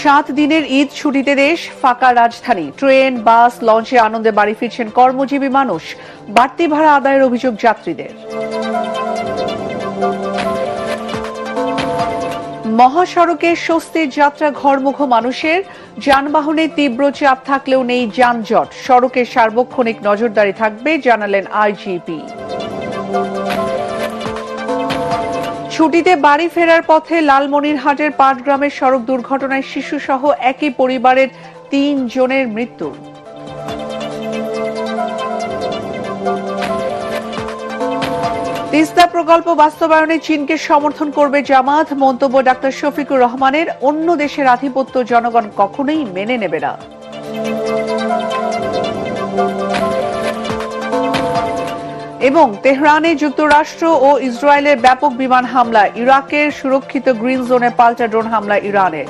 7 দিনের ঈদ ছুটিতে দেশ, ফাঁকা রাজধানী। ট্রেন, বাস, লঞ্চে আনন্দে বাড়ি ফিরছেন কর্মজীবী মানুষ। বাড়তি ভাড়া আদায়ের অভিযোগ যাত্রীদের। মহাসড়কে স্বস্তির যাত্রা ঘরমুখো মানুষের। যানবাহনে তীব্র চাপ থাকলেও নেই যানজট। সড়কে সার্বক্ষণিক নজরদারি থাকবে, জানালেন আইজিপি। ছুটিতে বাড়ি ফেরার পথে লালমনিরহাটের পাটগ্রামের সড়ক দুর্ঘটনায় শিশুসহ একই পরিবারের 3 জনের মৃত্যু। তিস্তা প্রকল্প বাস্তবায়নে চীনকে সমর্থন করবে জামাত। মন্তব্য ডাক্তার শফিকুর রহমানের। অন্য দেশের আধিপত্য জনগণ কখনোই মেনে নেবে না। এবং তেহরানে যুক্তরাষ্ট্র ও ইসরায়েলের ব্যাপক বিমান হামলা। ইরাকের সুরক্ষিত গ্রিন জোনে পাল্টা ড্রোন হামলা ইরানের।